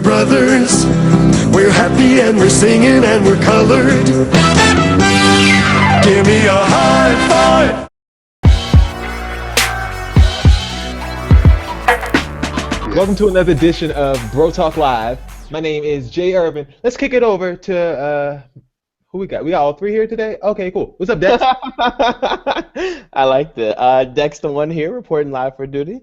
we're brothers. We're happy and we're singing and we're colored. Give me a high five. Welcome to another edition of Bro Talk Live. My name is Jay Urban. Let's kick it over to who we got? We got all three here today? Okay, cool. What's up, Dex? I like that. Dex the one here, reporting live for duty.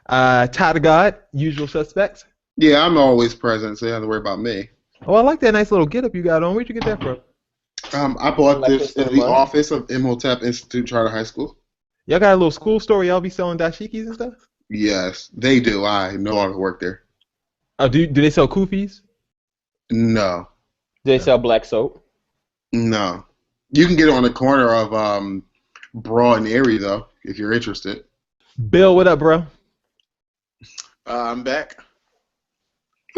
Tyler God, usual suspects. Yeah, I'm always present, so you don't have to worry about me. Oh, I like that nice little getup you got on. Where'd you get that from? I bought this at the office of Imhotep Institute Charter High School. Y'all got a little school store? Y'all be selling dashikis and stuff? Yes, they do. I no longer work there. Oh, do they sell kufis? No. Do they sell black soap? No. You can get it on the corner of Broad and Erie, though, if you're interested. Bill, what up, bro? I'm back.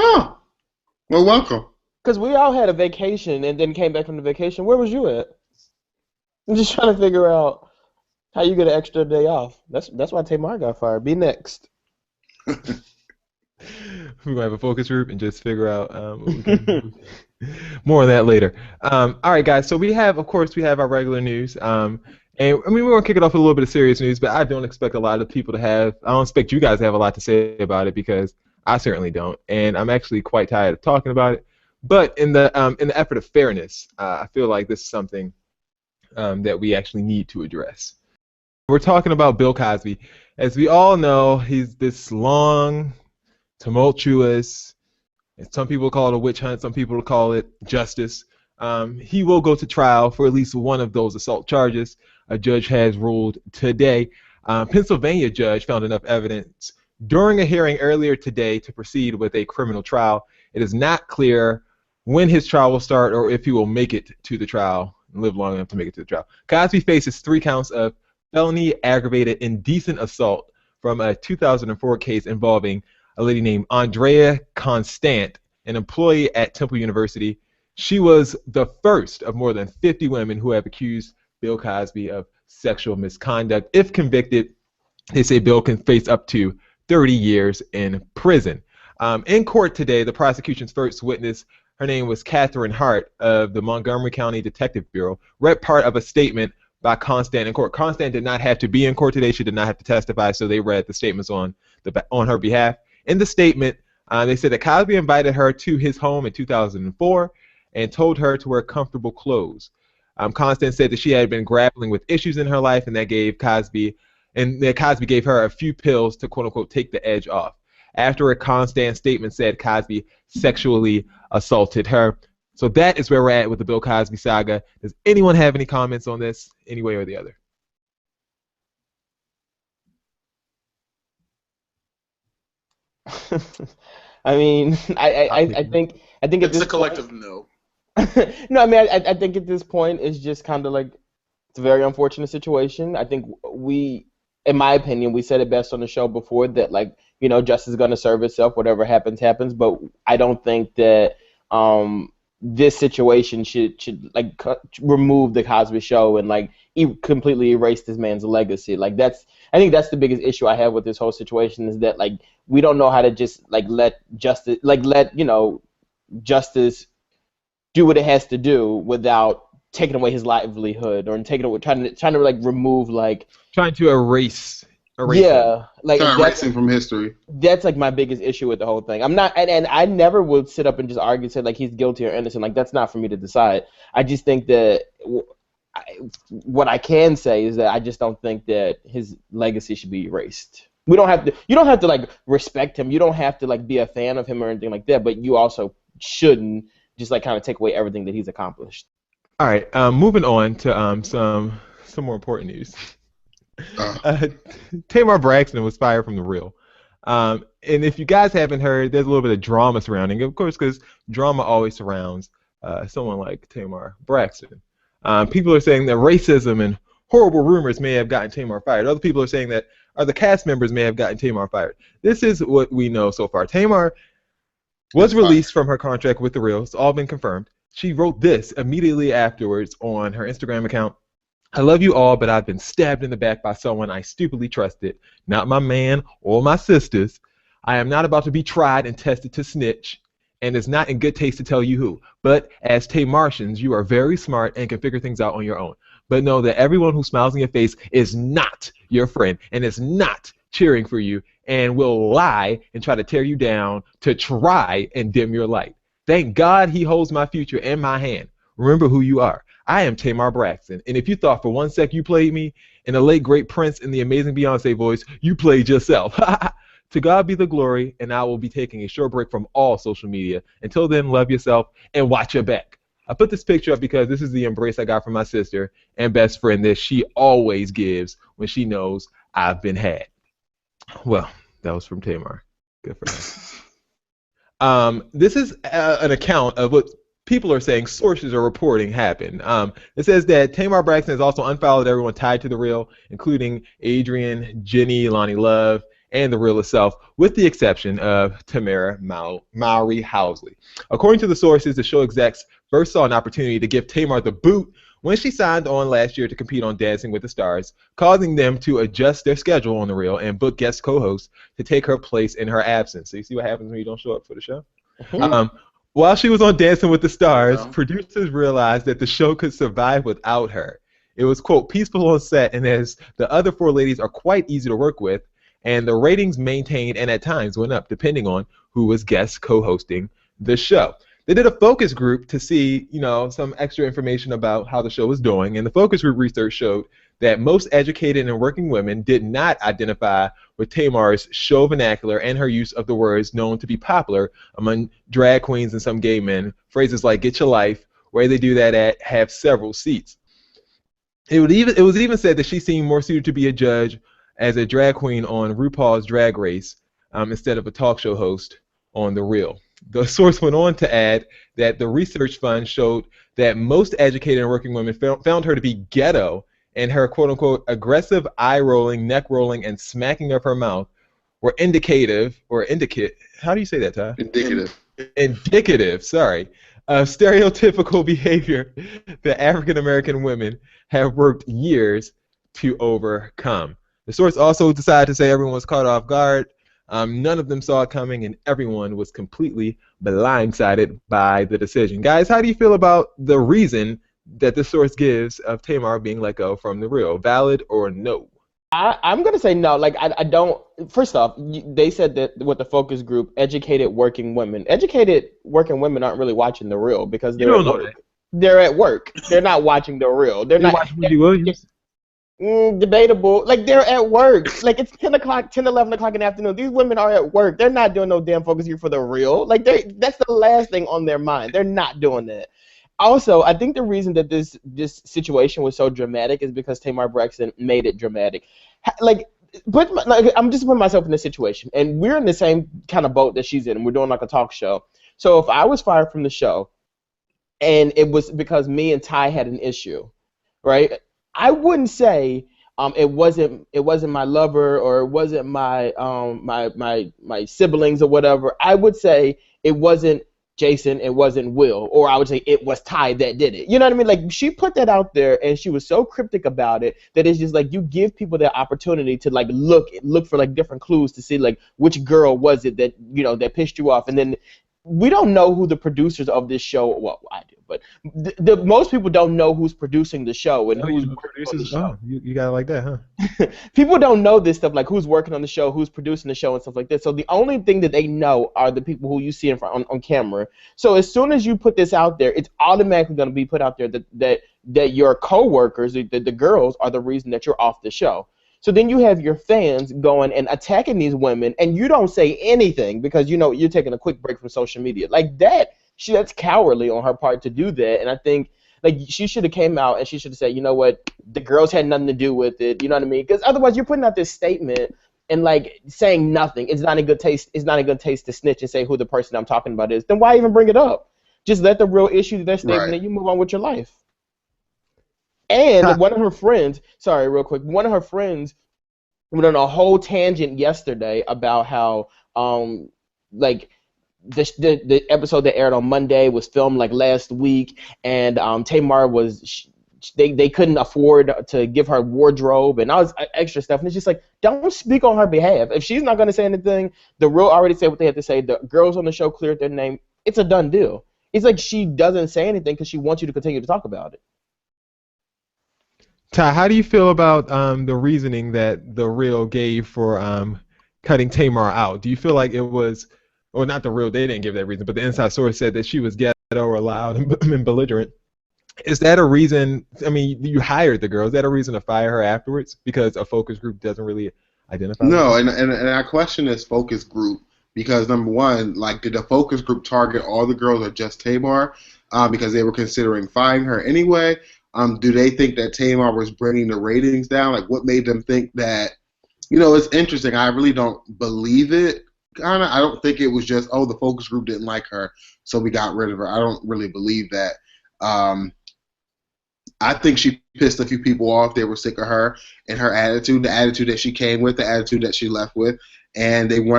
Oh. Well, welcome. Because we all had a vacation and then came back from the vacation. Where was you at? I'm just trying to figure out how you get an extra day off. That's why Tamar got fired. Be next. We're going to have a focus group and just figure out what we can more on that later. All right, guys. So we have our regular news. And I mean, we're going to kick it off with a little bit of serious news, but I don't expect a lot of people to have. I don't expect you guys to have a lot to say about it because I certainly don't, and I'm actually quite tired of talking about it. But in the effort of fairness, I feel like this is something that we actually need to address. We're talking about Bill Cosby. As we all know, he's this long, tumultuous, and some people call it a witch hunt, some people call it justice. He will go to trial for at least one of those assault charges. A judge has ruled today. Pennsylvania judge found enough evidence during a hearing earlier today to proceed with a criminal trial. It is not clear when his trial will start or if he will make it to the trial and live long enough to make it to the trial. Cosby faces 3 counts of felony aggravated indecent assault from a 2004 case involving a lady named Andrea Constant, an employee at Temple University. She was the first of more than 50 women who have accused Bill Cosby of sexual misconduct. If convicted, they say Bill can face up to 30 years in prison. In court today, the prosecution's first witness, her name was Catherine Hart of the Montgomery County Detective Bureau, read part of a statement by Constant in court. Constant did not have to be in court today. She did not have to testify, so they read the statements on her behalf. In the statement, they said that Cosby invited her to his home in 2004 and told her to wear comfortable clothes. Constant said that she had been grappling with issues in her life, and that Cosby gave her a few pills to quote unquote take the edge off. After a Constant statement said Cosby sexually assaulted her. So that is where we're at with the Bill Cosby saga. Does anyone have any comments on this, any way or the other? I mean, I think It's a collective no. No, I mean, I think at this point it's just kind of like it's a very unfortunate situation. I think in my opinion, we said it best on the show before that, like, you know, justice is going to serve itself. Whatever happens, happens. But I don't think that this situation should like remove the Cosby Show and like completely erase this man's legacy. Like I think that's the biggest issue I have with this whole situation is that like we don't know how to just like let justice do what it has to do without taking away his livelihood or trying to like remove like trying to erase yeah, like erasing from history. That's like my biggest issue with the whole thing. I'm not, and I never would sit up and just argue and say like he's guilty or innocent. Like that's not for me to decide. I just think that what I can say is that I just don't think that his legacy should be erased. You don't have to like respect him. You don't have to like be a fan of him or anything like that. But you also shouldn't just like kind of take away everything that he's accomplished. All right, moving on to some more important news. Tamar Braxton was fired from The Real. And if you guys haven't heard, there's a little bit of drama surrounding it, of course, because drama always surrounds someone like Tamar Braxton. People are saying that racism and horrible rumors may have gotten Tamar fired. Other people are saying that the cast members may have gotten Tamar fired. This is what we know so far. Tamar was released from her contract with The Real. It's all been confirmed. She wrote this immediately afterwards on her Instagram account. I love you all, but I've been stabbed in the back by someone I stupidly trusted, not my man or my sisters. I am not about to be tried and tested to snitch, and it's not in good taste to tell you who. But as Tamartians, you are very smart and can figure things out on your own. But know that everyone who smiles in your face is not your friend and is not cheering for you and will lie and try to tear you down to try and dim your light. Thank God he holds my future in my hand. Remember who you are. I am Tamar Braxton, and if you thought for one sec you played me, in the late great Prince and the amazing Beyonce voice, you played yourself. To God be the glory, and I will be taking a short break from all social media. Until then, love yourself and watch your back. I put this picture up because this is the embrace I got from my sister and best friend that she always gives when she knows I've been had. Well, that was from Tamar. Good for her. This is an account of what people are saying sources are reporting happened. It says that Tamar Braxton has also unfollowed everyone tied to The Real, including Adrian, Jenny, Lonnie Love, and The Real itself, with the exception of Tamara Mowry Housley. According to the sources, the show execs first saw an opportunity to give Tamar the boot when she signed on last year to compete on Dancing with the Stars, causing them to adjust their schedule on The Real and book guest co-hosts to take her place in her absence. So you see what happens when you don't show up for the show? While she was on Dancing with the Stars, producers realized that the show could survive without her. It was, quote, peaceful on set, and as the other four ladies are quite easy to work with, and the ratings maintained and at times went up depending on who was guest co-hosting the show. They did a focus group to see, some extra information about how the show was doing, and the focus group research showed that most educated and working women did not identify with Tamar's show vernacular and her use of the words known to be popular among drag queens and some gay men, phrases like "get your life," where they do that at, "have several seats." It was even said that she seemed more suited to be a judge as a drag queen on RuPaul's Drag Race instead of a talk show host on The Real. The source went on to add that the research fund showed that most educated and working women found her to be ghetto, and her quote-unquote aggressive eye-rolling, neck-rolling, and smacking of her mouth were indicative, how do you say that, Ty? Indicative, sorry, of stereotypical behavior that African-American women have worked years to overcome. The source also decided to say everyone was caught off guard. None of them saw it coming, and everyone was completely blindsided by the decision. Guys, how do you feel about the reason that the source gives of Tamar being let go from The Real? Valid or no? I'm going to say no. I don't. First off, they said that with the focus group, educated working women. Educated working women aren't really watching The Real because they're at work. They're at work. They're not watching The Real. They're not watching Wendy Williams. Debatable. They're at work. It's 10 o'clock, 10, 11 o'clock in the afternoon. These women are at work. They're not doing no damn focus group for The Real. That's the last thing on their mind. They're not doing that. Also, I think the reason that this situation was so dramatic is because Tamar Braxton made it dramatic. I'm just putting myself in this situation, and we're in the same kind of boat that she's in, and we're doing like a talk show. So if I was fired from the show, and it was because me and Ty had an issue, right? I wouldn't say it wasn't my lover or it wasn't my my siblings or whatever. I would say it wasn't Jason, it wasn't Will, or I would say it was Ty that did it. You know what I mean? She put that out there, and she was so cryptic about it that it's just you give people the opportunity to look for different clues to see which girl was it that that pissed you off, and then we don't know who the producers of this show. Well, I do, but most people don't know who's producing the show and who's working on the show. You got it like that, huh? People don't know this stuff, who's working on the show, who's producing the show, and stuff like that. So the only thing that they know are the people who you see in front on camera. So as soon as you put this out there, it's automatically going to be put out there that your coworkers, the girls, are the reason that you're off the show. So then you have your fans going and attacking these women, and you don't say anything because you're taking a quick break from social media. That's cowardly on her part to do that. And I think she should have came out and she should have said, you know what, the girls had nothing to do with it. You know what I mean? Because otherwise you're putting out this statement and saying nothing. It's not a good taste. It's not a good taste to snitch and say who the person I'm talking about is. Then why even bring it up? Just let the real issue their statement and you move on with your life. And one of her friends, real quick, one of her friends went on a whole tangent yesterday about how, the episode that aired on Monday was filmed last week, and Tamar was they couldn't afford to give her wardrobe and all this extra stuff. And it's just like, don't speak on her behalf. If she's not going to say anything, the Real already said what they had to say. The girls on the show cleared their name. It's a done deal. It's like she doesn't say anything because she wants you to continue to talk about it. Ty, how do you feel about the reasoning that the Real gave for cutting Tamar out? Do you feel like it was, or not the Real, they didn't give that reason, but the inside source said that she was ghetto or loud and belligerent. Is that a reason? I mean, you hired the girl. Is that a reason to fire her afterwards because a focus group doesn't really identify? No, and I question this focus group because number one, like, did the focus group target all the girls or just Tamar? Because they were considering firing her anyway. Do they think that Tamar was bringing the ratings down? Like, what made them think that? You know, it's interesting. I really don't believe it. I don't think it was just, oh, the focus group didn't like her, so we got rid of her. I don't really believe that. I think she pissed a few people off. They were sick of her and her attitude, the attitude that she came with, the attitude that she left with, and they didn't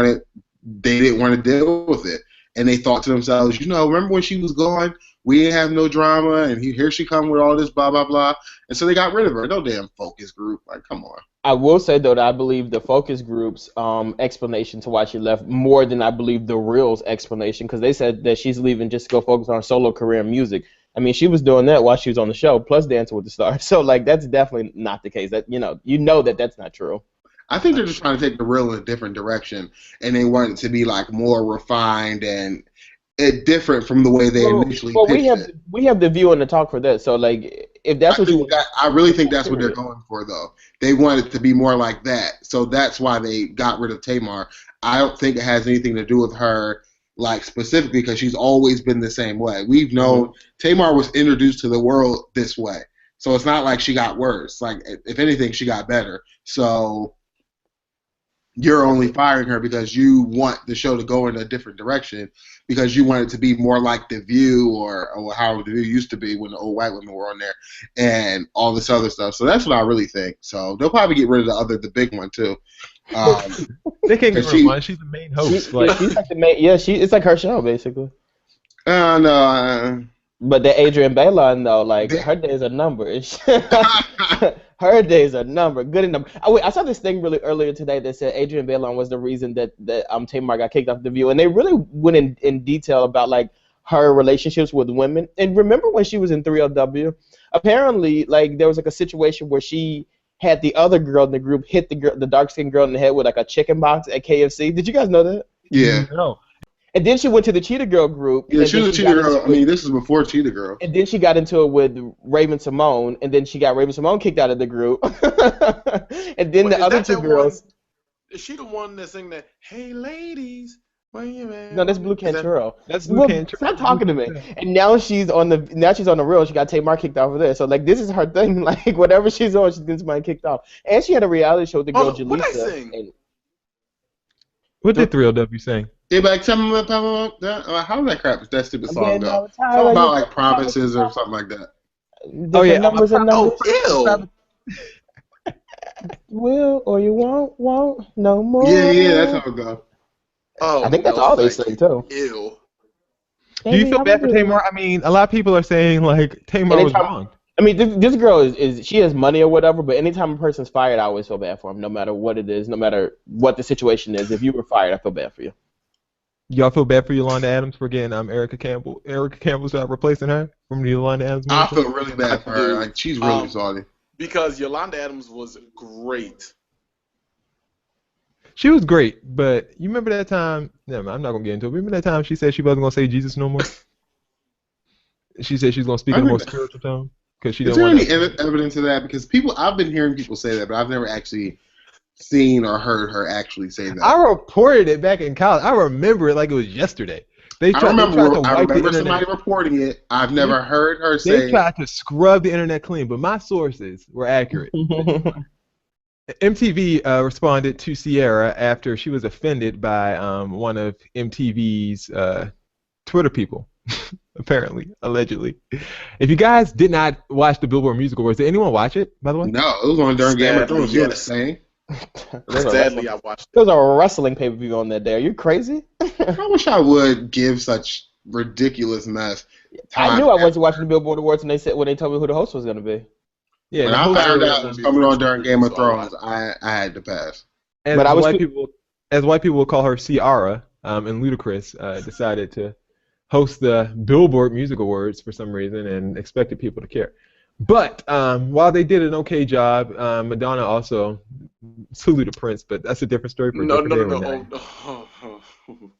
want to deal with it. And they thought to themselves, you know, remember when she was gone? We didn't have no drama, and here she come with all this blah, blah, blah. And so they got rid of her. No damn focus group. Like, come on. I will say, though, that I believe the focus group's explanation to why she left more than I believe the Real's explanation, because they said that she's leaving just to go focus on her solo career in music. I mean, she was doing that while she was on the show, plus Dancing with the Stars. So, like, that's definitely not the case. That you know that that's not true. I think they're just trying to take the Real in a different direction, and they want it to be, like, more refined and different from the way they initially pitched it. We have the View and the Talk for that. So, like, if that's I really think that's what they're going for, though. They want it to be more like that. So that's why they got rid of Tamar. I don't think it has anything to do with her, like, specifically, because she's always been the same way. We've known Tamar was introduced to the world this way. So it's not like she got worse. Like, if anything, she got better. So you're only firing her because you want the show to go in a different direction, because you want it to be more like The View or how The View used to be when the old white women were on there and all this other stuff. So that's what I really think. So they'll probably get rid of the big one, too. They can't get rid of one. She's the main host. She's like the main, it's like her show, basically. No. But the Adrian Bailon, though, like, her days are numbered. Her days are numbered. Good enough. I saw this thing really earlier today that said Adrian Bailon was the reason that Tamar got kicked off The View, and they really went in detail about, like, her relationships with women. And remember when she was in 3LW? Apparently, like, there was, like, a situation where she had the other girl in the group hit the dark-skinned girl in the head with, like, a chicken box at KFC. Did you guys know that? Yeah. No. And then she went to the Cheetah Girl group. Yeah, she was a Cheetah Girl. I mean, this is before Cheetah Girl. And then she got into it with Raven Simone, and then she got Raven Simone kicked out of the group. And then the other two girls. Is she the one that sang that, "Hey ladies, where you at?" No, that's Blue Canturo. That's Blue Canturo. Stop talking to me. And now she's on the Real. She got Tamar kicked off of there. So, like, this is her thing. Like, whatever she's on, she's getting somebody kicked off. And she had a reality show with the girl Jaleesa. What I sing? What did 3LW sing? Yeah, like, tell me how that crap? That stupid song go? Something about, like, promises or something like that. Oh yeah, numbers and numbers. Oh, ew. Will or you won't no more. Yeah, that's how it go. Oh, I think that's all they sing too. Ew. Do you feel bad for Tamar? I mean, a lot of people are saying, like, Tamar was wrong. I mean, this girl is she has money or whatever, but anytime a person's fired, I always feel bad for them, no matter what it is, no matter what the situation is. If you were fired, I feel bad for you. Y'all feel bad for Yolanda Adams for getting Erica Campbell? Erica Campbell's replacing her from the Yolanda Adams movie? I feel really bad for her. Like, she's really salty. Because Yolanda Adams was great. She was great, but you remember that time? Never mind, I'm not gonna get into it. Remember that time she said she wasn't gonna say Jesus no more? She said she was gonna speak in a more spiritual tone because she didn't. Is there any evidence of that? Because I've been hearing people say that, but I've never actually seen or heard her actually say that. I reported it back in college. I remember it like it was yesterday. I remember somebody reporting it. I've never heard her say. They tried to scrub the internet clean, but my sources were accurate. MTV responded to Ciara after she was offended by one of MTV's Twitter people, apparently, allegedly. If you guys did not watch the Billboard Music Awards, did anyone watch it, by the way? No, it was on during Game of Thrones. You were saying. Sadly, I watched it. There was a wrestling pay-per-view on that day. Are you crazy? I wish I would give such ridiculous mess. I knew I wasn't watching the Billboard Awards when they told me who the host was going to be. Yeah, When the I host found was- out it was coming on during Game of Thrones, I had to pass. as But I was- white people will call her Ciara, and Ludacris decided to host the Billboard Music Awards for some reason and expected people to care. But while they did an okay job, Madonna also saluted Prince, but that's a different story for a No, different no, day no, one no. night. Oh.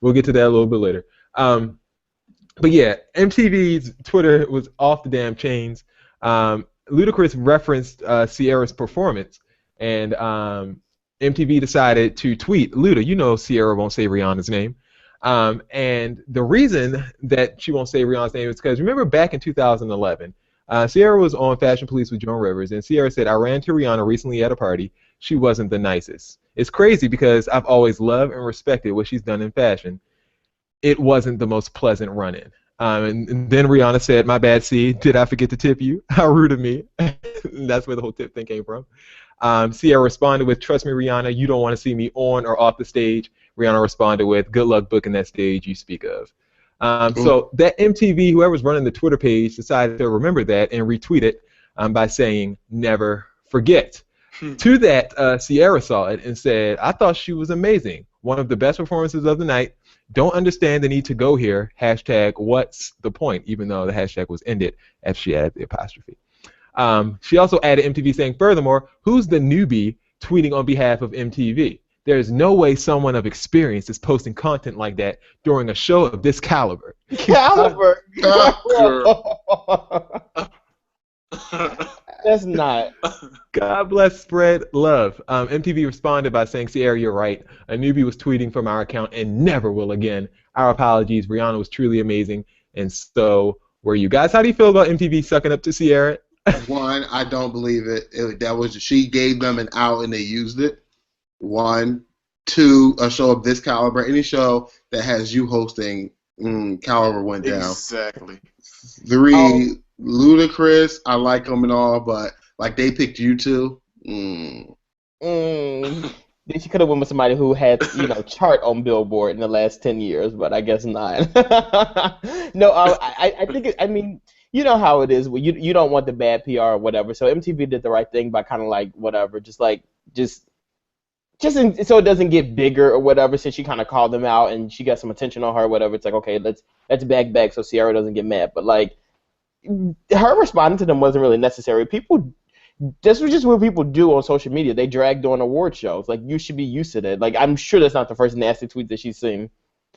We'll get to that a little bit later. But yeah, MTV's Twitter was off the damn chains. Ludacris referenced Ciara's performance, and MTV decided to tweet, Luda, you know Ciara won't say Rihanna's name. And the reason that she won't say Rihanna's name is because remember back in 2011, Ciara was on Fashion Police with Joan Rivers, and Ciara said, I ran to Rihanna recently at a party. She wasn't the nicest. It's crazy because I've always loved and respected what she's done in fashion. It wasn't the most pleasant run-in. And then Rihanna said, my bad, C. Did I forget to tip you? How rude of me. That's where the whole tip thing came from. Ciara responded with, trust me, Rihanna, you don't want to see me on or off the stage. Rihanna responded with, good luck booking that stage you speak of. So that MTV, whoever's running the Twitter page, decided to remember that and retweet it by saying, never forget. To that, Ciara saw it and said, I thought she was amazing. One of the best performances of the night. Don't understand the need to go here. Hashtag what's the point? Even though the hashtag was ended after she added the apostrophe. She also added MTV saying, furthermore, who's the newbie tweeting on behalf of MTV? There is no way someone of experience is posting content like that during a show of this caliber. Caliber. That's not. God bless spread love. MTV responded by saying, Ciara, you're right. A newbie was tweeting from our account and never will again. Our apologies. Rihanna was truly amazing, and so were you guys. How do you feel about MTV sucking up to Ciara? One, I don't believe it. She gave them an out and they used it. One. Two, a show of this caliber, any show that has you hosting, caliber went down. Exactly. Three, Ludacris, I like them and all, but like they picked you two. She could have went with somebody who had, chart on Billboard in the last 10 years, but I guess not. No, I think you know how it is. You don't want the bad PR or whatever. So MTV did the right thing by kind of like whatever, so it doesn't get bigger or whatever. Since she kind of called them out and she got some attention on her or whatever, it's like okay, let's back so Ciara doesn't get mad. But like her responding to them wasn't really necessary. This was just what people do on social media. They drag on award shows. Like you should be used to that. Like I'm sure that's not the first nasty tweet that she's seen.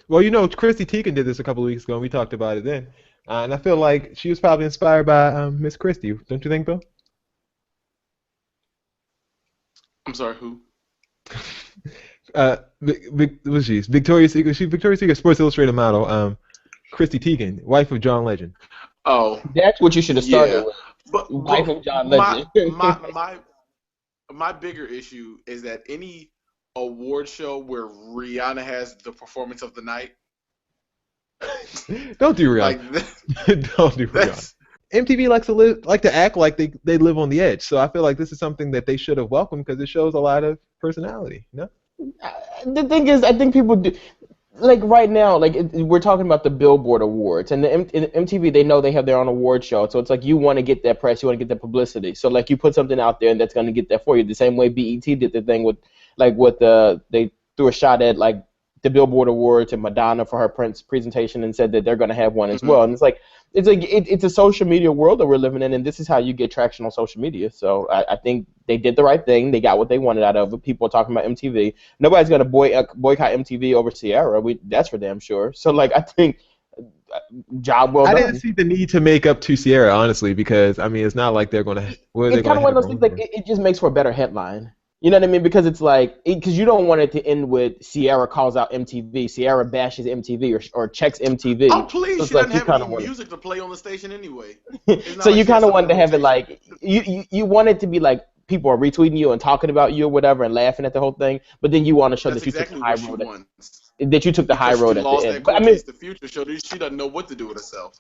Well, Chrissy Teigen did this a couple of weeks ago, and we talked about it then. And I feel like she was probably inspired by Miss Christie. Don't you think, Bill? I'm sorry, who? What's she? Victoria's Secret. She's Victoria's Secret Sports Illustrated model. Chrissy Teigen, wife of John Legend. Oh, That's what you should have started with. but Wife of John Legend. my bigger issue is that any award show where Rihanna has the performance of the night, Don't do Rihanna. like Don't do Rihanna. that's MTV like to act like they live on the edge. So I feel like this is something that they should have welcomed because it shows a lot of personality. No. The thing is, I think people do. Like right now, we're talking about the Billboard Awards, and the MTV, they know they have their own award show, so it's like you want to get that press, you want to get that publicity, so like you put something out there, and that's going to get that for you. The same way BET did the thing with they threw a shot at like the Billboard Awards and Madonna for her Prince presentation, and said that they're going to have one as well. And it's a social media world that we're living in, and this is how you get traction on social media. So I think they did the right thing. They got what they wanted out of it. People are talking about MTV. Nobody's going to boycott MTV over Ciara. That's for damn sure. So I think job well done. I didn't see the need to make up to Ciara, honestly, because it's not like they're going to. It's kind of one of those things. Like it just makes for a better headline. You know what I mean? Because it's because you don't want it to end with Ciara calls out MTV, Ciara bashes MTV, or checks MTV. oh please, So she it's doesn't have any wanted- music to play on the station anyway. So you kind of wanted to have it like you want it to be like people are retweeting you and talking about you or whatever and laughing at the whole thing, but then you want to show That's that you exactly took the high what she road. wants. That you took the high Because road she at lost the that end. But Cold Case the Future show. She doesn't know what to do with herself.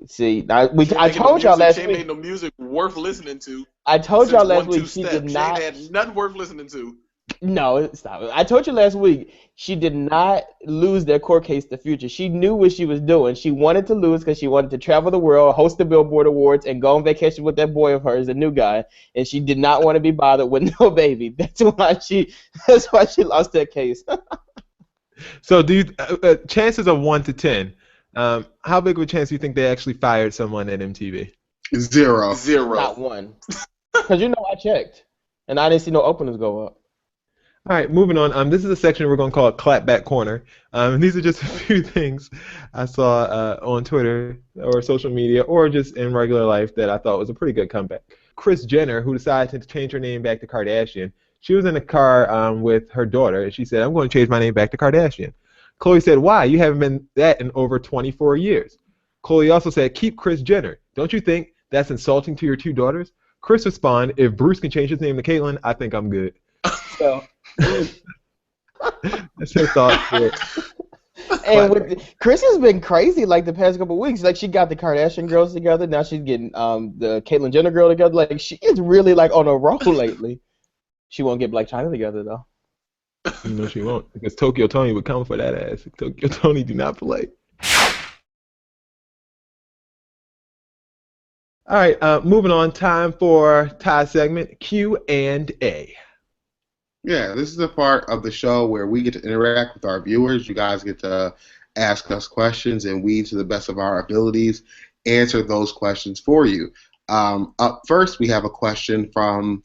See, She I ain't making told no y'all music. last She ain't week. made no music worth listening to. I told y'all since last 1-2 week she Step. did She not. ain't had nothing worth listening to No, stop it. I told you last week she did not lose their court case to Future. She knew what she was doing. She wanted to lose because she wanted to travel the world, host the Billboard Awards, and go on vacation with that boy of hers, the new guy. And she did not want to be bothered with no baby. That's why she lost that case. So, do you, chances of 1 to 10? How big of a chance do you think they actually fired someone at MTV? 0. Not one. Because I checked, and I didn't see no openings go up. All right, moving on. This is a section we're going to call Clapback Corner. And these are just a few things I saw on Twitter or social media or just in regular life that I thought was a pretty good comeback. Kris Jenner, who decided to change her name back to Kardashian, she was in a car with her daughter, and she said, "I'm going to change my name back to Kardashian." Khloe said, "Why? You haven't been that in over 24 years." Khloe also said, "Keep Kris Jenner. Don't you think that's insulting to your two daughters?" Kris responded, "If Bruce can change his name to Caitlyn, I think I'm good." So that's her thoughts. And Kris has been crazy like the past couple of weeks. Like she got the Kardashian girls together. Now she's getting the Caitlyn Jenner girl together. Like she is really like on a roll lately. She won't get Blac Chyna together though. No, she won't, because Tokyo Tony would come for that ass. Tokyo Tony do not play. All right, moving on. Time for Ty's segment, Q&A. Yeah, this is the part of the show where we get to interact with our viewers. You guys get to ask us questions, and we, to the best of our abilities, answer those questions for you. Up first, we have a question from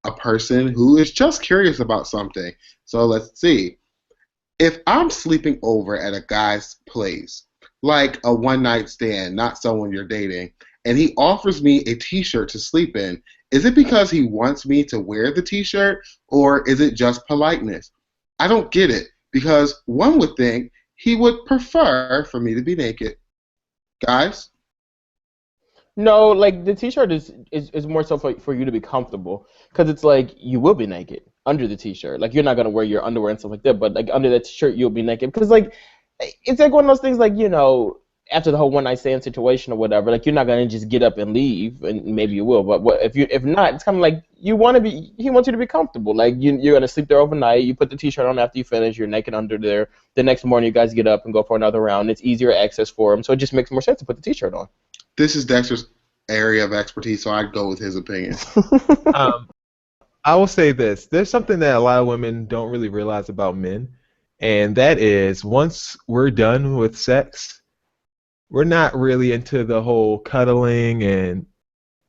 a person who is just curious about something. So let's see. If I'm sleeping over at a guy's place, like a one-night stand, not someone you're dating, and he offers me a t-shirt to sleep in, is it because he wants me to wear the t-shirt, or is it just politeness? I don't get it, because one would think he would prefer for me to be naked. Guys? No, like the t-shirt is more so for you to be comfortable, because it's like you will be naked under the t-shirt. Like you're not gonna wear your underwear and stuff like that, but like under that shirt you'll be naked, because like it's like one of those things, like after the whole one night stand situation or whatever, like you're not gonna just get up and leave, and maybe you will, but if not, it's kind of like he wants you to be comfortable. Like you're gonna sleep there overnight. You put the t-shirt on after you finish. You're naked under there. The next morning you guys get up and go for another round. It's easier access for him, so it just makes more sense to put the t-shirt on. This is Dexter's area of expertise, so I'd go with his opinion. I will say this. There's something that a lot of women don't really realize about men, and that is once we're done with sex, we're not really into the whole cuddling, and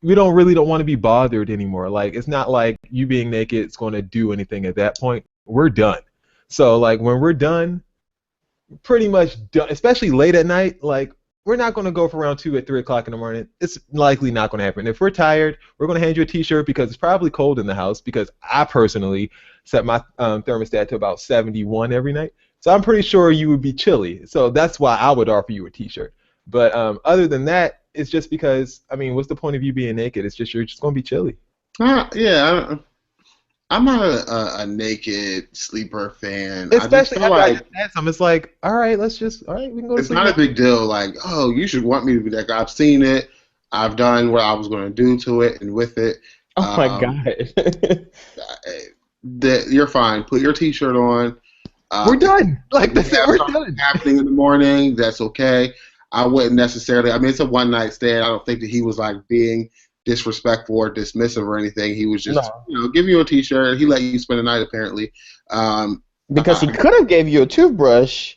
we don't want to be bothered anymore. Like, it's not like you being naked is going to do anything at that point. We're done. So, like, when we're done, pretty much done, especially late at night, like, we're not going to go for round 2 at 3 o'clock in the morning. It's likely not going to happen. If we're tired, we're going to hand you a t-shirt because it's probably cold in the house, because I personally set my thermostat to about 71 every night. So I'm pretty sure you would be chilly. So that's why I would offer you a t-shirt. But other than that, it's just because, I mean, what's the point of you being naked? It's just you're just going to be chilly. Yeah, I'm not a naked sleeper fan. Especially I after just feel I had some. It's like, all right, we can go to it's sleep. not a big deal. Like, oh, you should want me to be that guy. I've seen it. I've done what I was going to do to it and with it. Oh my God. You're fine. Put your t-shirt on. We're done. Like, that's it. We're something done. happening in the morning, that's okay. I wouldn't necessarily. I mean, it's a one night stand. I don't think that he was like being disrespectful or dismissive or anything. He was just, giving you a t-shirt. He let you spend the night apparently. Because he could have gave you a toothbrush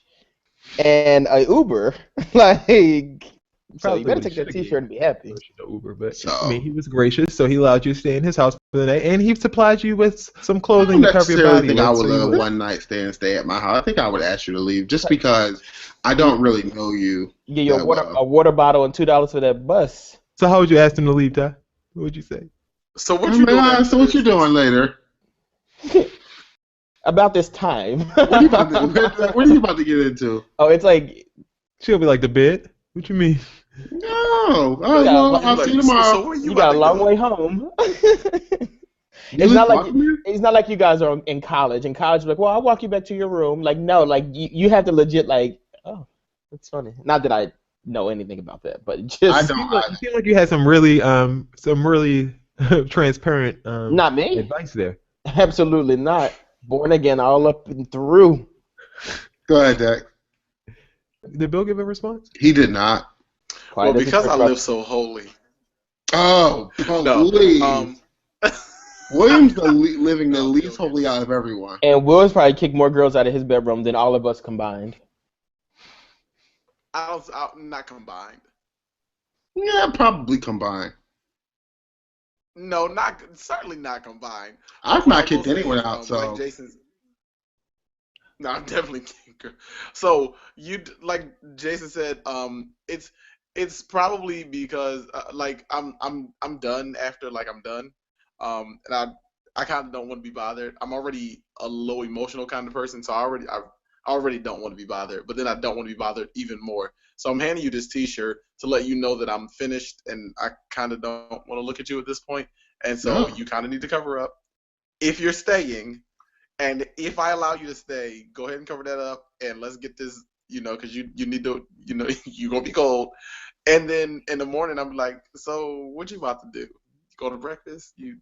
and a Uber, like. So you better take that t-shirt and be happy. Uber, but I mean, he was gracious, so he allowed you to stay in his house for the night, and he supplied you with some clothing to cover your body. I think I would let a one night stand stay at my house. I think I would ask you to leave just because I don't really know you. Yeah, your a water bottle and $2 for that bus. So how would you ask him to leave, Ty? What would you say? So what you doing? So what you doing later? About this time. What are you about to get into? Oh, it's like she'll be like, the bed. What you mean? No. I'll see you tomorrow. So you got a long way home. It's not like you guys are in college. In college, like, well, I'll walk you back to your room. Like, no, like you have to legit like, oh, that's funny. Not that I know anything about that, but just I feel like you had some really transparent not me. advice there. Absolutely not. Born again, all up and through. Go ahead, Dex. Did Bill give a response? He did not. Well, Quiet as a because I church live mouse. so holy. Oh, No. please. William's living the No, I'm least joking. holy out of everyone. And Will's probably kicked more girls out of his bedroom than all of us combined. I'm not combined. Yeah, probably combined. No, certainly not combined. I've What I not will kicked say anyone is, out, so like Jason's. No, I'm definitely tinker. So like Jason said, it's probably because like I'm done after like I'm done, and I kind of don't want to be bothered. I'm already a low emotional kind of person, so I already don't want to be bothered. But then I don't want to be bothered even more. So I'm handing you this T-shirt to let you know that I'm finished, and I kind of don't want to look at you at this point, and so no. you kind of need to cover up if you're staying. And if I allow you to stay, go ahead and cover that up, and let's get this, because you need to, you're gonna be cold. And then in the morning, I'm like, so what you about to do? Go to breakfast? You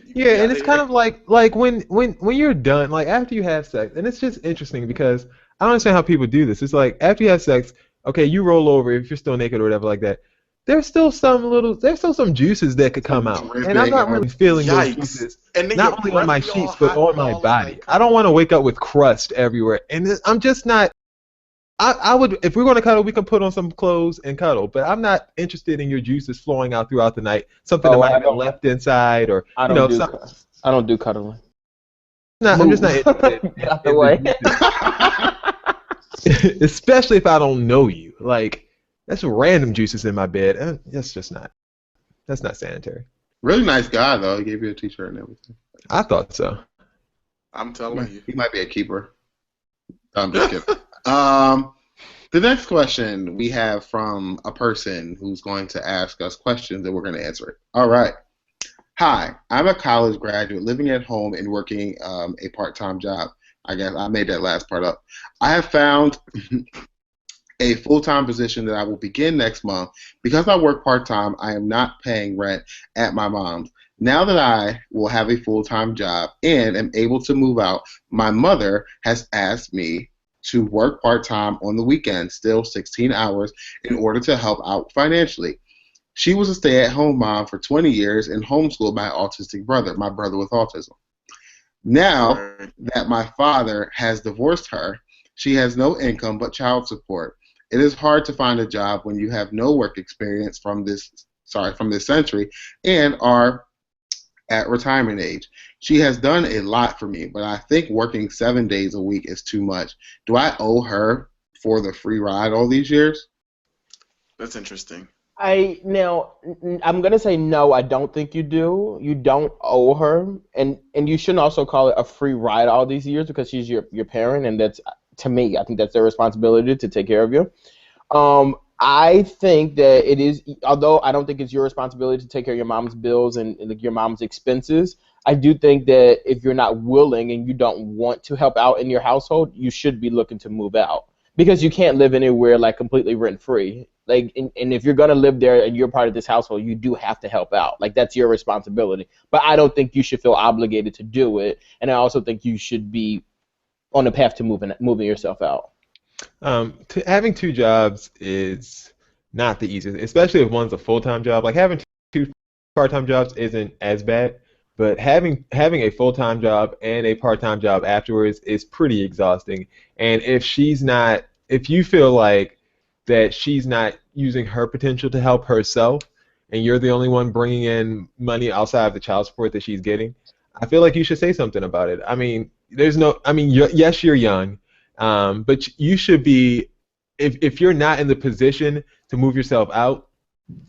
Yeah, be and out it's of kind here? of like when you're done, like after you have sex, and it's just interesting because I don't understand how people do this. It's like after you have sex, okay, you roll over if you're still naked or whatever like that. There's still some juices that could come Some out, and I'm dripping not or really feeling those Yikes! juices And then your not only on breath my be all sheets but hot on and my all that. body. Like, I come don't want to on. wake up with crust everywhere, and I'm just not. I would if we're going to cuddle, we can put on some clothes and cuddle, but I'm not interested in your juices flowing out throughout the night. Something that Oh, might have been left inside, or something. I don't do cuddling. I'm just not Move. interested Get out the in way. the juices, especially if I don't know you. Like that's random juices in my bed. That's not sanitary. Really nice guy though. He gave you a T-shirt and everything. I thought so. I'm telling you. He might be a keeper. I'm just kidding. The next question we have from a person who's going to ask us questions and we're going to answer it. All right. Hi, I'm a college graduate living at home and working a part-time job. I guess I made that last part up. I have found a full-time position that I will begin next month. Because I work part-time, I am not paying rent at my mom's. Now that I will have a full-time job and am able to move out, my mother has asked me to work part-time on the weekends, still 16 hours, in order to help out financially. She was a stay-at-home mom for 20 years and homeschooled my autistic brother, my brother with autism. Now Right. that my father has divorced her, she has no income but child support. It is hard to find a job when you have no work experience from this century and are at retirement age. She has done a lot for me, but I think working 7 days a week is too much. Do I owe her for the free ride all these years? That's interesting. I'm gonna say no. I don't think you do. You don't owe her, and you shouldn't also call it a free ride all these years because she's your parent, and that's to me. I think that's their responsibility to take care of you. I think that it is, although I don't think it's your responsibility to take care of your mom's bills and like, your mom's expenses. I do think that if you're not willing and you don't want to help out in your household, you should be looking to move out because you can't live anywhere like completely rent free. Like, and if you're gonna live there and you're part of this household, you do have to help out. Like that's your responsibility. But I don't think you should feel obligated to do it, and I also think you should be on the path to moving yourself out. Having two jobs is not the easiest, especially if one's a full-time job. Like having two part-time jobs isn't as bad, but having a full-time job and a part-time job afterwards is pretty exhausting. And if you feel like that she's not using her potential to help herself, and you're the only one bringing in money outside of the child support that she's getting, I feel like you should say something about it. I mean, yes, you're young, but you should be, if you're not in the position to move yourself out,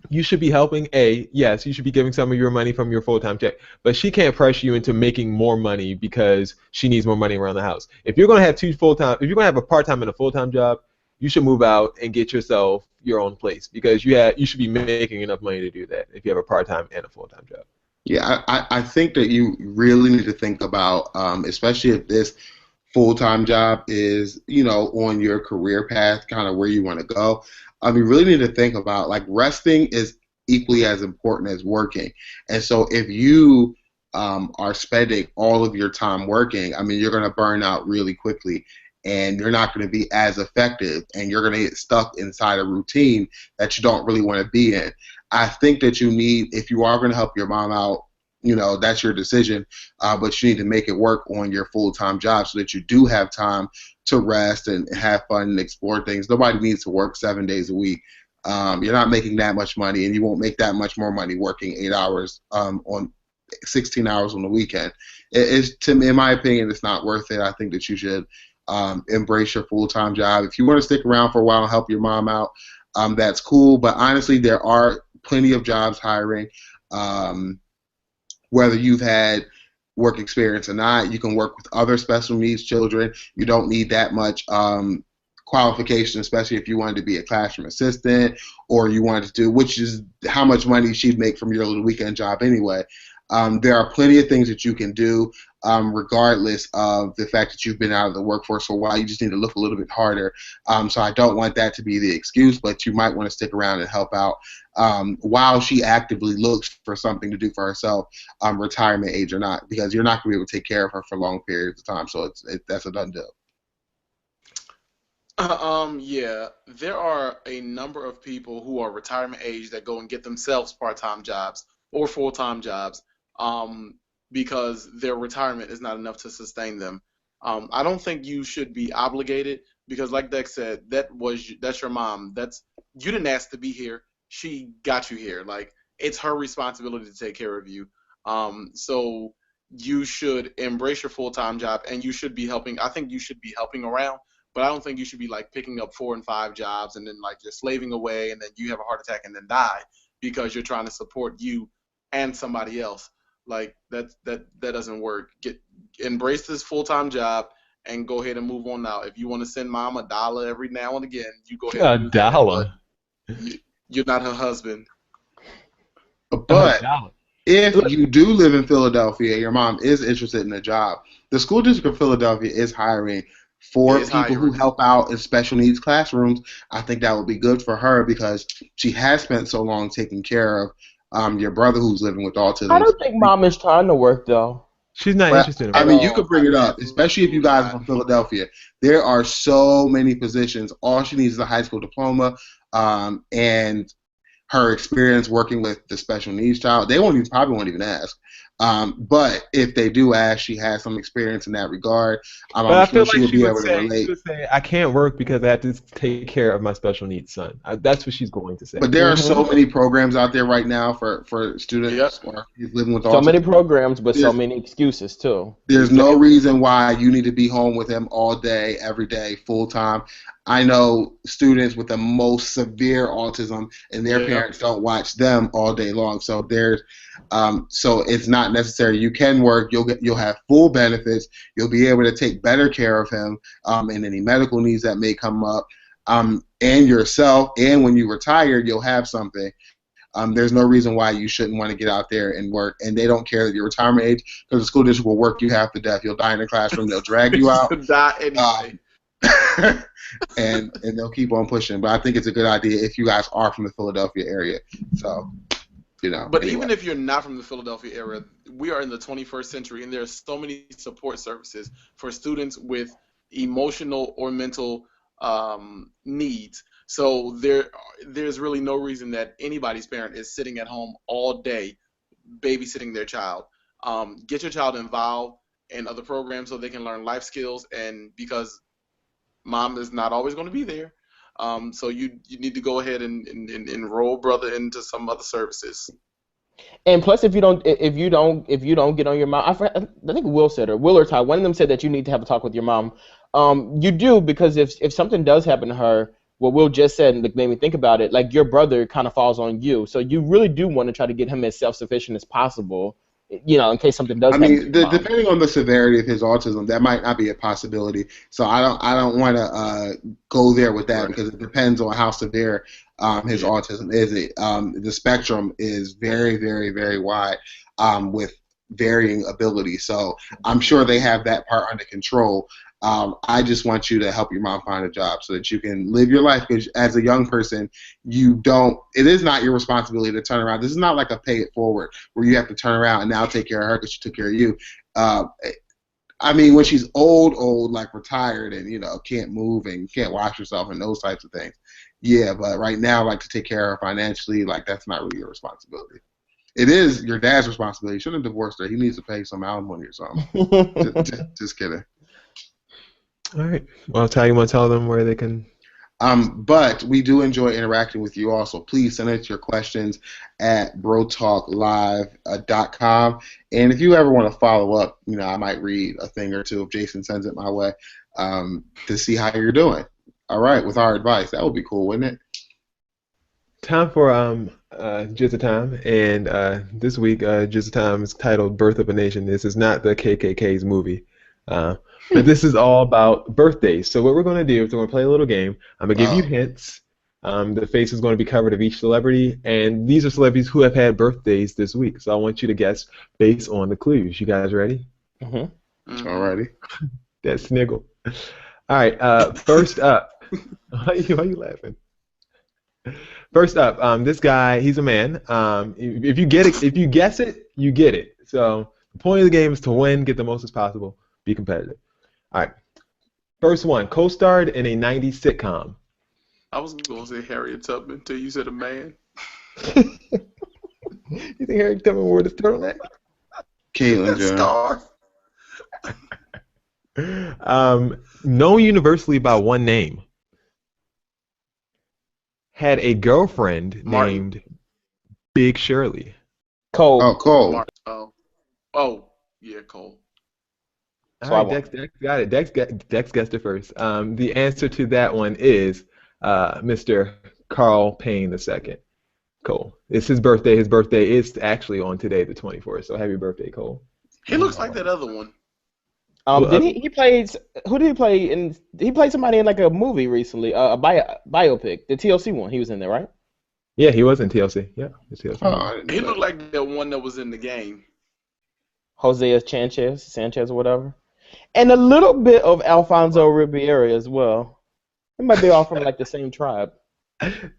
you should be helping. Yes, you should be giving some of your money from your full-time check, but she can't pressure you into making more money because she needs more money around the house. If you're gonna have a part-time and a full-time job, you should move out and get yourself your own place because you should be making enough money to do that if you have a part-time and a full-time job. Yeah, I think that you really need to think about, especially if this full-time job is, on your career path, kind of where you want to go. You really need to think about, like, resting is equally as important as working. And so if you are spending all of your time working, I mean, you're going to burn out really quickly, and you're not going to be as effective, and you're going to get stuck inside a routine that you don't really want to be in. I think that you need, if you are going to help your mom out, that's your decision, but you need to make it work on your full-time job so that you do have time to rest and have fun and explore things. Nobody needs to work 7 days a week. You're not making that much money, and you won't make that much more money working 8 hours on 16 hours on the weekend. To me, in my opinion, it's not worth it. I think that you should embrace your full-time job. If you want to stick around for a while and help your mom out, that's cool. But honestly, there are plenty of jobs hiring. Whether you've had work experience or not, you can work with other special needs children. You don't need that much qualification, especially if you wanted to be a classroom assistant or you wanted to do, which is how much money she'd make from your little weekend job anyway. There are plenty of things that you can do regardless of the fact that you've been out of the workforce for a while. You just need to look a little bit harder. So I don't want that to be the excuse, but you might want to stick around and help out while she actively looks for something to do for herself, retirement age or not, because you're not going to be able to take care of her for long periods of time. So that's a done deal. Yeah, there are a number of people who are retirement age that go and get themselves part-time jobs or full-time jobs because their retirement is not enough to sustain them. I don't think you should be obligated because, like Dex said, that's your mom. You didn't ask to be here. She got you here. Like, it's her responsibility to take care of you. So you should embrace your full-time job, and you should be helping. I think you should be helping around. But I don't think you should be like picking up 4 and 5 jobs and then like you're slaving away and then you have a heart attack and then die because you're trying to support you and somebody else. Like that doesn't work. Embrace this full-time job and go ahead and move on now. If you want to send mom $1 every now and again, you go ahead and do that, $1. You're not her husband. But if you do live in Philadelphia, your mom is interested in a job, the school district of Philadelphia is hiring for people who help out in special needs classrooms. I think that would be good for her because she has spent so long taking care of your brother who's living with autism. I don't think mom is trying to work, though. She's not interested in it. I mean, you could bring it up, especially if you guys are from Philadelphia. There are so many positions. All she needs is a high school diploma and her experience working with the special needs child. They probably won't even ask. But if they do ask, she has some experience in that regard. I'm sure she will be able to relate. She would say, I can't work because I have to take care of my special needs son. That's what she's going to say. But there are so many programs out there right now for students or living with autism. So many programs, but so many excuses, too. There's no reason why you need to be home with him all day, every day, full time. I know students with the most severe autism, and their parents don't watch them all day long. So so it's not necessary. You can work. You'll have full benefits. You'll be able to take better care of him and any medical needs that may come up, and yourself. And when you retire, you'll have something. There's no reason why you shouldn't want to get out there and work. And they don't care that your retirement age, because the school district will work you half to death. You'll die in the classroom. They'll drag you out. And they'll keep on pushing. But I think it's a good idea if you guys are from the Philadelphia area. So, But anyway. Even if you're not from the Philadelphia area, we are in the 21st century, and there's so many support services for students with emotional or mental needs. So there's really no reason that anybody's parent is sitting at home all day babysitting their child. Get your child involved in other programs so they can learn life skills, and because mom is not always going to be there. So you need to go ahead and enroll brother into some other services. And plus, if you don't get on your mom, I think Will said, or Will or Ty, one of them said that you need to have a talk with your mom. You do, because if something does happen to her, what Will just said made me think about it. Like, your brother kind of falls on you, so you really do want to try to get him as self-sufficient as possible. In case something does happen. I mean, depending on the severity of his autism, that might not be a possibility. So I don't want to go there with that, because it depends on how severe his autism is. The spectrum is very, very, very wide with varying abilities. So I'm sure they have that part under control. I just want you to help your mom find a job so that you can live your life. Because as a young person, it is not your responsibility to turn around. This is not like a pay it forward where you have to turn around and now take care of her because she took care of you. I mean, when she's old, like retired and, can't move and can't wash herself and those types of things. Yeah, but right now, like to take care of her financially, like that's not really your responsibility. It is your dad's responsibility. You shouldn't have divorced her. He needs to pay some alimony or something. just kidding. All right. Well, Ty, you want to tell them where they can? But we do enjoy interacting with you also. Please send us your questions at brotalklive.com. And if you ever want to follow up, I might read a thing or two if Jason sends it my way to see how you're doing. All right, with our advice. That would be cool, wouldn't it? Time for Jizza Time. And this week, Jizza Time is titled Birth of a Nation. This is not the KKK's movie. But this is all about birthdays. So what we're going to do is we're going to play a little game. I'm going to give you hints. The face is going to be covered of each celebrity, and these are celebrities who have had birthdays this week. So I want you to guess based on the clues. You guys ready? Mm-hmm. All righty. That sniggle. All right. First up. Why are you laughing? First up, this guy, he's a man. If you guess it, you get it. So the point of the game is to win, get the most as possible, be competitive. All right. First one, co-starred in a 90s sitcom. I was going to say Harriet Tubman until you said a man. You think Harriet Tubman wore this turtleneck? Caitlyn Jenner. Known universally by one name. Had a girlfriend named Big Shirley. Cole. Oh, Cole. Yeah, Cole. All right, Dex got it. Dex guessed it first. The answer to that one is Mr. Carl Payne II. Cole. It's his birthday. His birthday is actually on today, the 24th. So happy birthday, Cole. He looks like that other one. He plays? Who did he play in? He played somebody in like a movie recently, a biopic, the TLC one. He was in there, right? Yeah, he was in TLC. Yeah, it's TLC. He looked like that one that was in the game. Hosea Sanchez or whatever. And a little bit of Alfonso Ribeiro as well. They might be all from like the same tribe.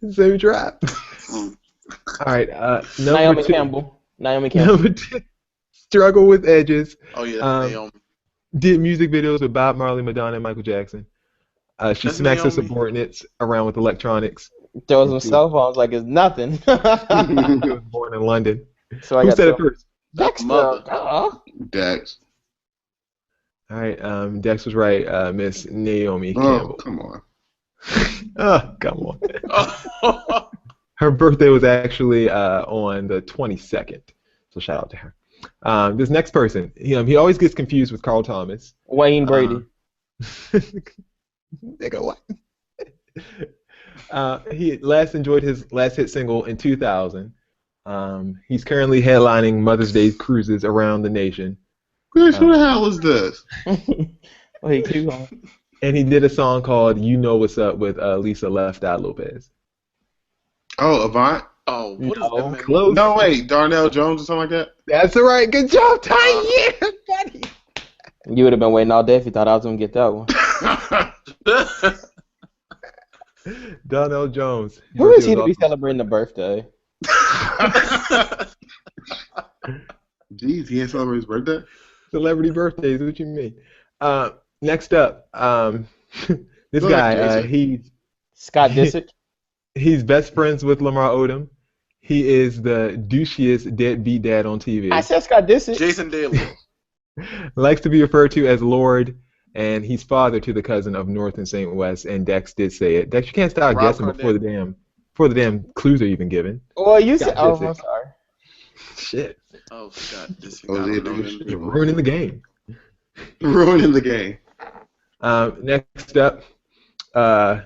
Same tribe. All right. Naomi Campbell. Number 2. Struggle with Edges. Oh yeah, Naomi. Did music videos with Bob Marley, Madonna, and Michael Jackson. She smacks her subordinates around with electronics. Throws some cell phones like it's nothing. He was born in London. So Who said it first? Dexter. Dex. All right, Dex was right. Miss Naomi Campbell. Oh, come on. Oh, come on. Her birthday was actually on the 22nd. So shout out to her. This next person, he always gets confused with Carl Thomas. Wayne Brady. Nigga, what? He last enjoyed his last hit single in 2000. He's currently headlining Mother's Day cruises around the nation. Who the hell is this? And he did a song called "You Know What's Up" with Lisa Left Eye Lopez. Oh, Avant? Oh, what is that man? Close. No, wait, Darnell Jones or something like that? That's all right. Good job, Ty. Yeah, buddy. You would have been waiting all day if you thought I was going to get that one. Darnell Jones. Who is he to be celebrating a birthday? Jeez, he ain't celebrating his birthday? Celebrity birthdays, what you mean? Next up, this guy, Scott Disick. He's best friends with Lamar Odom. He is the douchiest deadbeat dad on TV. I said Scott Disick. Jason Daly. Likes to be referred to as Lord, and he's father to the cousin of North and St. West, and Dex did say it. Dex, you can't start guessing before the damn clues are even given. Well, you said, I'm sorry. Shit. Oh, Scott Disick. You're ruining the game. Ruining the game. Next up, now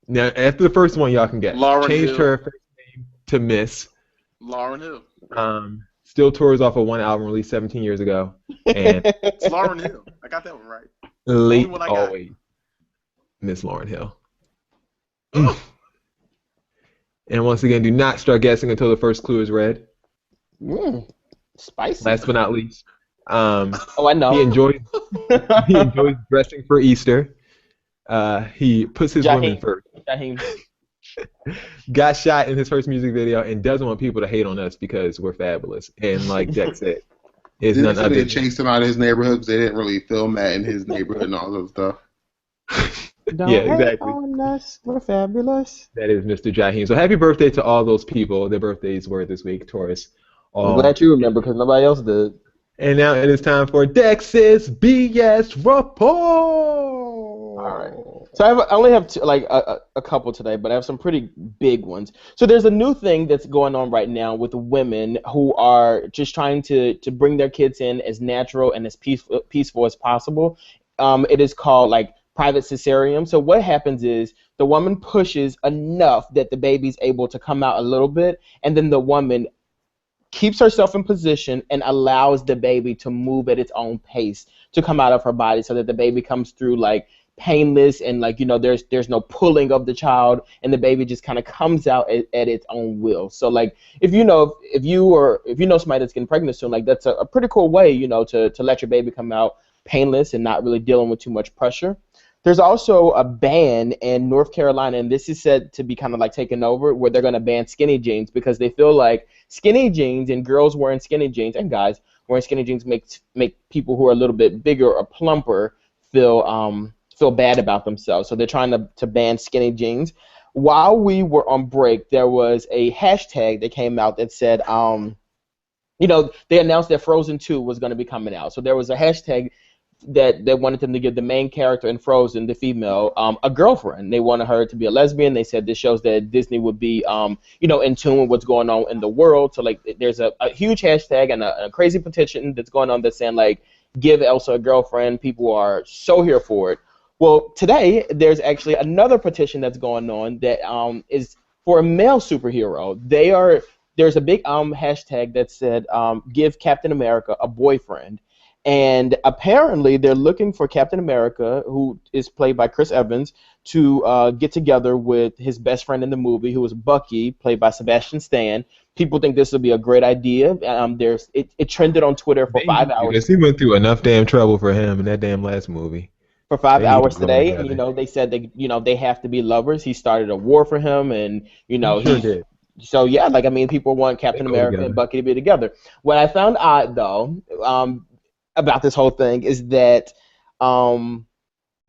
after the first one, y'all can guess. Lauryn Changed Hill. her first name to Miss. Lauryn Hill. Still tours off of one album released 17 years ago. And It's Lauryn Hill. I got that one right. late one I got. always, Miss Lauryn Hill. And once again, do not start guessing until the first clue is read. Spicy. Last but not least, Oh, I know. He enjoys dressing for Easter. He puts his women Jaheim. first. Jaheim. Got shot in his first music video and doesn't want people to hate on us because we're fabulous. And like Jack said, it's Didn't none they say other they than chased him out of his neighborhood because they didn't really film that in his neighborhood and all that stuff? Don't yeah, hate exactly. on us. We're fabulous. That is Mr. Jaheim. So happy birthday to all those people. Their birthdays were this week, Taurus. I'm glad you remember because nobody else did. And now it is time for Dex's BS report. All right. So I only have a couple today, but I have some pretty big ones. So there's a new thing that's going on right now with women who are just trying to bring their kids in as natural and as peaceful as possible. It is called like private cesarean. So what happens is the woman pushes enough that the baby's able to come out a little bit, and then the woman keeps herself in position and allows the baby to move at its own pace to come out of her body so that the baby comes through like painless and like, you know, there's no pulling of the child and the baby just kind of comes out at its own will. So like if you know somebody that's getting pregnant soon, like that's a pretty cool way, you know, to let your baby come out painless and not really dealing with too much pressure. There's also a ban in North Carolina, and this is said to be kind of like taken over, where they're going to ban skinny jeans because they feel like skinny jeans and girls wearing skinny jeans and guys wearing skinny jeans make people who are a little bit bigger or plumper feel bad about themselves. So they're trying to ban skinny jeans. While we were on break, there was a hashtag that came out that said, you know, they announced that Frozen 2 was going to be coming out. So there was a hashtag that they wanted them to give the main character in Frozen, the female, a girlfriend. They wanted her to be a lesbian. They said this shows that Disney would be, you know, in tune with what's going on in the world. So, like, there's a huge hashtag and a crazy petition that's going on that's saying, like, give Elsa a girlfriend. People are so here for it. Well, today, there's actually another petition that's going on that is for a male superhero. There's a big hashtag that said, give Captain America a boyfriend. And apparently they're looking for Captain America, who is played by Chris Evans, to get together with his best friend in the movie, who is Bucky, played by Sebastian Stan. People think this would be a great idea. It trended on Twitter for 5 hours. Because he went through enough damn trouble for him in that damn last movie. For 5 They need hours to grow today, together. and, you know, they said they have to be lovers. He started a war for him, and you know He sure did. So yeah, like I mean, people want Captain go America together. and Bucky to be together. What I found odd though, about this whole thing is that you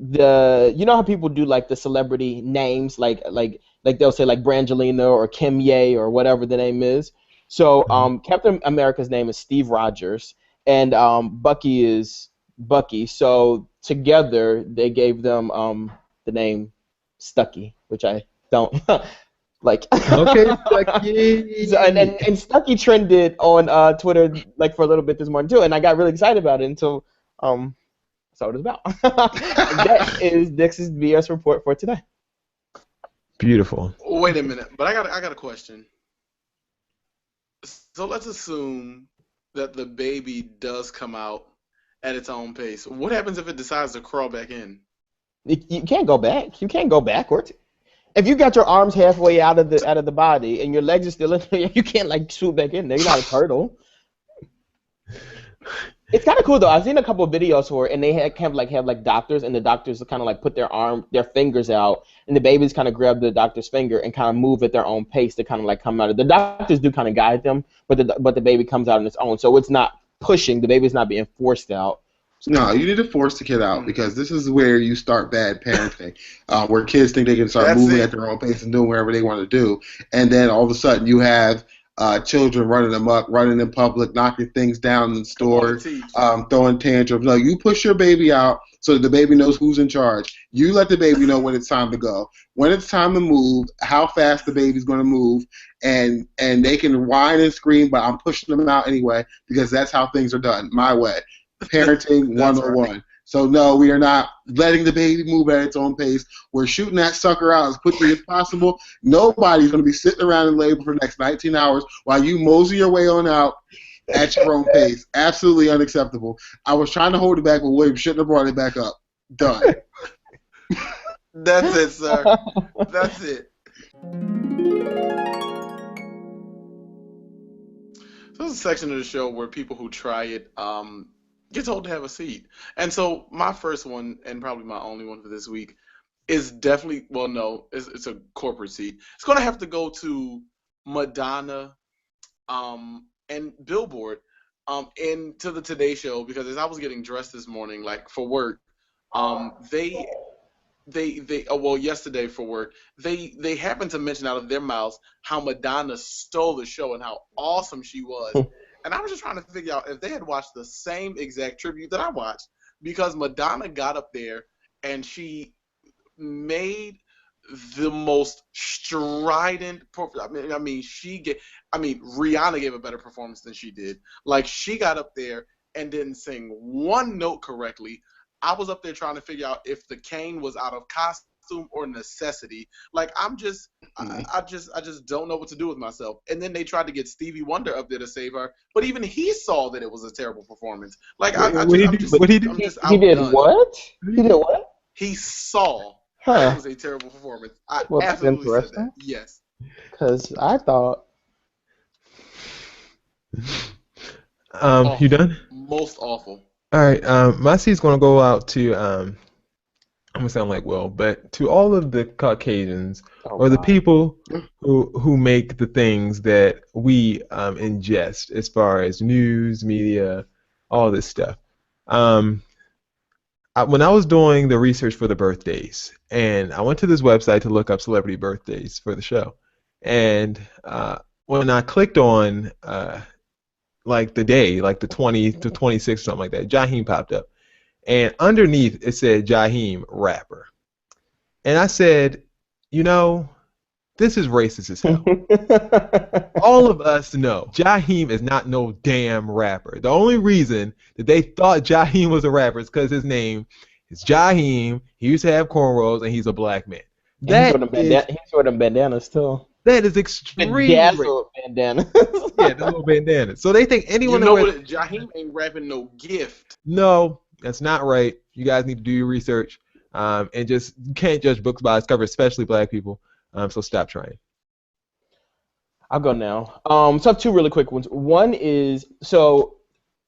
know how people do like the celebrity names, like they'll say like Brangelina or Kim Ye or whatever the name is. So Captain America's name is Steve Rogers, and Bucky is Bucky. So together they gave them the name Stucky, which I don't like. Okay, Stucky. So, and Stucky trended on Twitter like for a little bit this morning too, and I got really excited about it until that's what it's about. That is Dix's BS report for today. Beautiful. Wait a minute, but I got a question. So let's assume that the baby does come out at its own pace. What happens if it decides to crawl back in? You can't go back. You can't go backwards. If you got your arms halfway out of the body and your legs are still in there, you can't like shoot back in there. You're not a turtle. It's kind of cool though. I've seen a couple of videos for it, and they have like doctors, and the doctors kind of like put their fingers out, and the babies kind of grab the doctor's finger and kind of move at their own pace to kind of like come out of. The doctors do kind of guide them, but the baby comes out on its own, so it's not pushing. The baby's not being forced out. No, you need to force the kid out because this is where you start bad parenting, where kids think they can start That's moving it. at their own pace and doing whatever they want to do, and then all of a sudden you have children running amok, running in public, knocking things down in the store, throwing tantrums. No, you push your baby out so that the baby knows who's in charge. You let the baby know when it's time to go, when it's time to move, how fast the baby's going to move, and they can whine and scream, but I'm pushing them out anyway because that's how things are done, my way. Parenting That's 101. right. So no, we are not letting the baby move at its own pace. We're shooting that sucker out as quickly as possible. Nobody's going to be sitting around in labor for the next 19 hours while you mosey your way on out at your own pace. Absolutely unacceptable. I was trying to hold it back, but William shouldn't have brought it back up. Done. That's it, sir. That's it. So this is a section of the show where people who try it get told to have a seat. And so my first one, and probably my only one for this week, is definitely, well, no, it's a corporate seat. It's going to have to go to Madonna and Billboard into the Today Show, because as I was getting dressed this morning, like for work, yesterday for work, they happened to mention out of their mouths how Madonna stole the show and how awesome she was. And I was just trying to figure out if they had watched the same exact tribute that I watched, because Madonna got up there and she made the most strident. Rihanna gave a better performance than she did. Like, she got up there and didn't sing one note correctly. I was up there trying to figure out if the cane was out of costume or necessity. Like, I just don't know what to do with myself. And then they tried to get Stevie Wonder up there to save her, but even he saw that it was a terrible performance. Like, What did he do? He did what? He did what? He saw Huh. it was a terrible performance. I Well, that's absolutely said interesting. that. Yes. Because I thought. You done? Most awful. All right. My seat's gonna go out to I'm gonna sound like Will, but to all of the Caucasians or the God. people who make the things that we ingest as far as news, media, all this stuff. When I was doing the research for the birthdays, and I went to this website to look up celebrity birthdays for the show, and when I clicked on like the day, like the 20 to 26 or something like that, Jaheim popped up, and underneath it said Jaheim rapper, and I said, you know, this is racist as hell. All of us know Jaheim is not no damn rapper. The only reason that they thought Jaheim was a rapper is because his name is Jaheim. He used to have cornrows, and he's a black man. He's sort of bandanas too. That is extremely racist. Bandanas. Yeah, the little bandana. So they think anyone You know that what? wears... Jaheim ain't rapping no gift. No, that's not right. You guys need to do your research, and just you can't judge books by its cover, especially black people. So stop trying. I'll go now. So I have two really quick ones. One is, so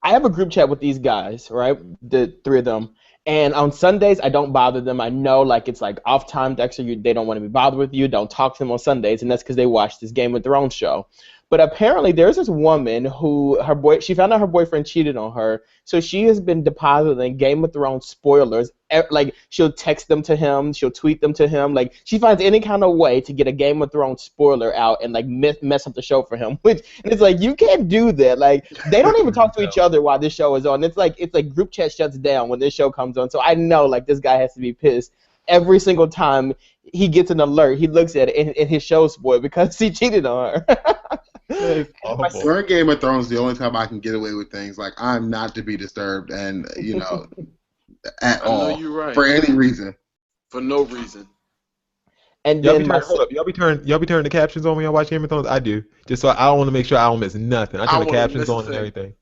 I have a group chat with these guys, right? The three of them. And on Sundays, I don't bother them. I know, like, it's like off time, Dexter. They don't want to be bothered with you. Don't talk to them on Sundays, and that's because they watch this Game of Thrones show. But apparently, there's this woman who she found out her boyfriend cheated on her, so she has been depositing Game of Thrones spoilers. Like, she'll text them to him, she'll tweet them to him. Like, she finds any kind of way to get a Game of Thrones spoiler out and like mess up the show for him. And it's like, you can't do that. Like, they don't even talk to each other while this show is on. It's like group chat shuts down when this show comes on. So I know, like, this guy has to be pissed every single time he gets an alert. He looks at it and his show's spoiled because he cheated on her. During Game of Thrones, the only time I can get away with things, like, I'm not to be disturbed, and at all, I know you're right. for any reason. For no reason. And Y'all then be turning the captions on when y'all watch Game of Thrones? I do, just so I want to make sure I don't miss nothing. I turn the captions on and everything.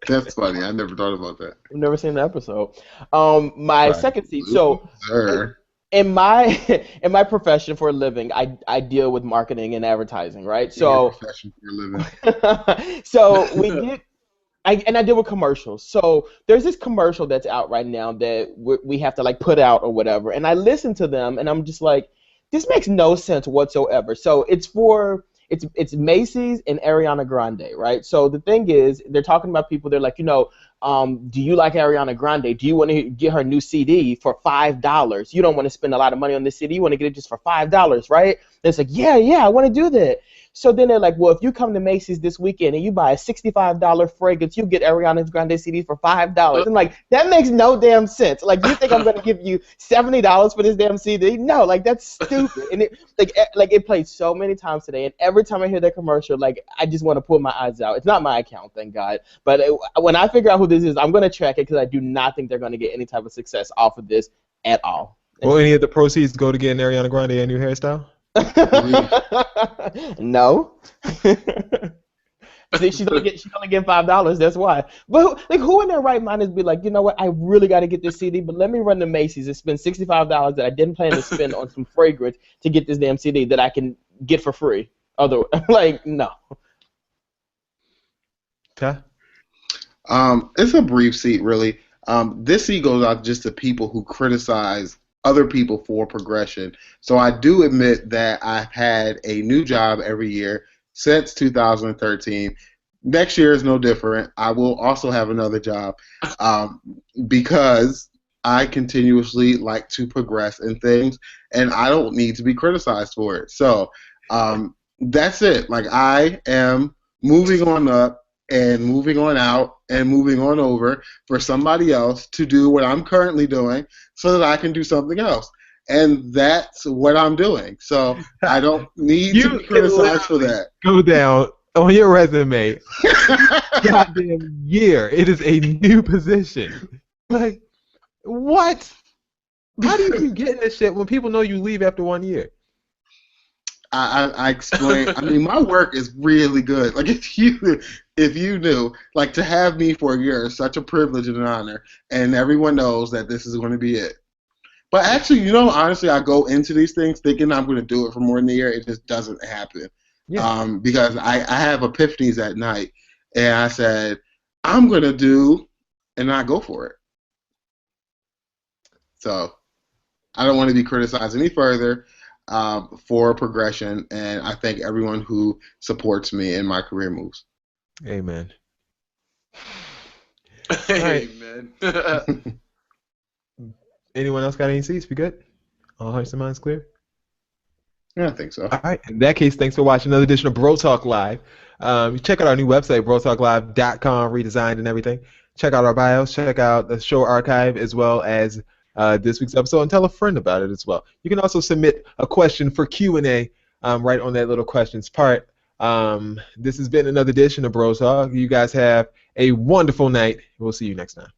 That's funny. I never thought about that. I've never seen the episode. My second seat. So Sir. in my profession for a living, I deal with marketing and advertising, right? So Profession for a living. so I deal with commercials. So there's this commercial that's out right now that we have to like put out or whatever. And I listen to them and I'm just like, this makes no sense whatsoever. So it's Macy's and Ariana Grande, right? So the thing is, they're talking about people. They're like, do you like Ariana Grande? Do you want to get her new CD for $5? You don't want to spend a lot of money on this CD. You want to get it just for $5, right? And it's like, yeah, I want to do that. So then they're like, well, if you come to Macy's this weekend and you buy a $65 fragrance, you get Ariana Grande CD for $5. I'm like, that makes no damn sense. Like, you think I'm going to give you $70 for this damn CD? No, like, that's stupid. And it played so many times today, and every time I hear that commercial, like, I just want to pull my eyes out. It's not my account, thank God. But when I figure out who this is, I'm going to track it because I do not think they're going to get any type of success off of this at all. Will any of the proceeds go to getting Ariana Grande a new hairstyle? No. See, she's only getting $5. That's why. But like, who in their right mind is be like, you know what? I really got to get this CD, but let me run to Macy's and spend $65 that I didn't plan to spend on some fragrance to get this damn CD that I can get for free. Like, no. Okay. It's a brief seat, really. This seat goes out just to people who criticize other people for progression. So I do admit that I've had a new job every year since 2013. Next year is no different. I will also have another job um, because I continuously like to progress in things, and I don't need to be criticized for it. So that's it. Like I am moving on up and moving on out and moving on over for somebody else to do what I'm currently doing so that I can do something else. And that's what I'm doing. So I don't need to You be can criticized for literally that. go down on your resume, goddamn year. It is a new position. Like, what? How do you keep getting this shit when people know you leave after 1 year? I explain. I mean, my work is really good. Like if you knew, like to have me for a year is such a privilege and an honor, and everyone knows that this is going to be it. But actually, honestly, I go into these things thinking I'm going to do it for more than a year. It just doesn't happen. Yeah. Because I have epiphanies at night, and I said I'm going to do, and I go for it. So I don't want to be criticized any further for progression, and I thank everyone who supports me in my career moves. Amen. Hey, man. Anyone else got any seats? We good? All hearts and minds clear? Yeah, I think so. All right. In that case, thanks for watching another edition of Bro Talk Live. Check out our new website, brotalklive.com, redesigned and everything. Check out our bios. Check out the show archive as well as this week's episode, and tell a friend about it as well. You can also submit a question for Q&A right on that little questions part. This has been another edition of Bro Talk. You guys have a wonderful night. We'll see you next time.